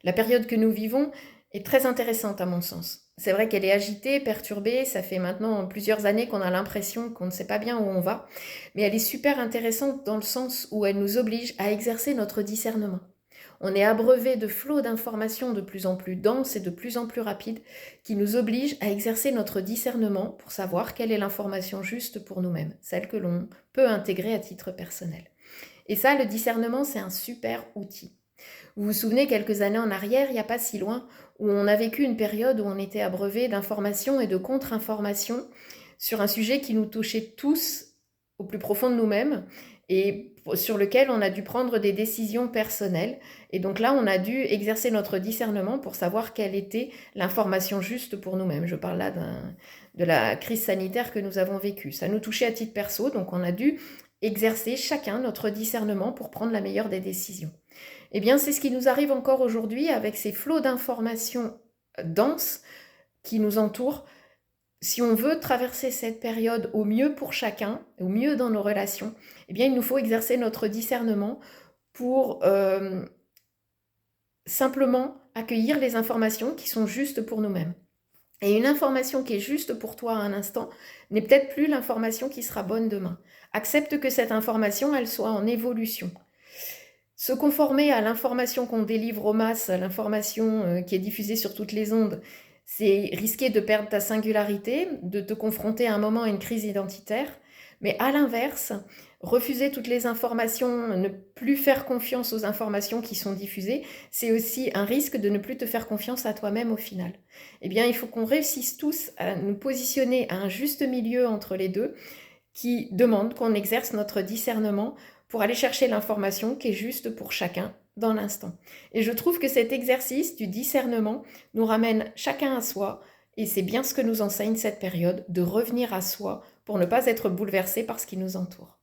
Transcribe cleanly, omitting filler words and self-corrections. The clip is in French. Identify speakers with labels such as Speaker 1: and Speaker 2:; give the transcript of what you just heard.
Speaker 1: La période que nous vivons est très intéressante à mon sens. C'est vrai qu'elle est agitée, perturbée, ça fait maintenant plusieurs années qu'on a l'impression qu'on ne sait pas bien où on va, mais elle est super intéressante dans le sens où elle nous oblige à exercer notre discernement. On est abreuvé de flots d'informations de plus en plus denses et de plus en plus rapides qui nous obligent à exercer notre discernement pour savoir quelle est l'information juste pour nous-mêmes, celle que l'on peut intégrer à titre personnel. Et ça, le discernement, c'est un super outil. Vous vous souvenez, quelques années en arrière, il n'y a pas si loin, où on a vécu une période où on était abreuvé d'informations et de contre-informations sur un sujet qui nous touchait tous au plus profond de nous-mêmes et sur lequel on a dû prendre des décisions personnelles. Et donc là, on a dû exercer notre discernement pour savoir quelle était l'information juste pour nous-mêmes. Je parle là de la crise sanitaire que nous avons vécue. Ça nous touchait à titre perso, donc on a dû exercer chacun notre discernement pour prendre la meilleure des décisions. Eh bien, c'est ce qui nous arrive encore aujourd'hui avec ces flots d'informations denses qui nous entourent. Si on veut traverser cette période au mieux pour chacun, au mieux dans nos relations, eh bien, il nous faut exercer notre discernement pour simplement accueillir les informations qui sont justes pour nous-mêmes. Et une information qui est juste pour toi à un instant n'est peut-être plus l'information qui sera bonne demain. Accepte que cette information, elle soit en évolution. Se conformer à l'information qu'on délivre aux masses, à l'information qui est diffusée sur toutes les ondes, c'est risquer de perdre ta singularité, de te confronter à un moment à une crise identitaire. Mais à l'inverse, refuser toutes les informations, ne plus faire confiance aux informations qui sont diffusées, c'est aussi un risque de ne plus te faire confiance à toi-même au final. Eh bien, il faut qu'on réussisse tous à nous positionner à un juste milieu entre les deux, qui demande qu'on exerce notre discernement pour aller chercher l'information qui est juste pour chacun dans l'instant. Et je trouve que cet exercice du discernement nous ramène chacun à soi, et c'est bien ce que nous enseigne cette période, de revenir à soi pour ne pas être bouleversé par ce qui nous entoure.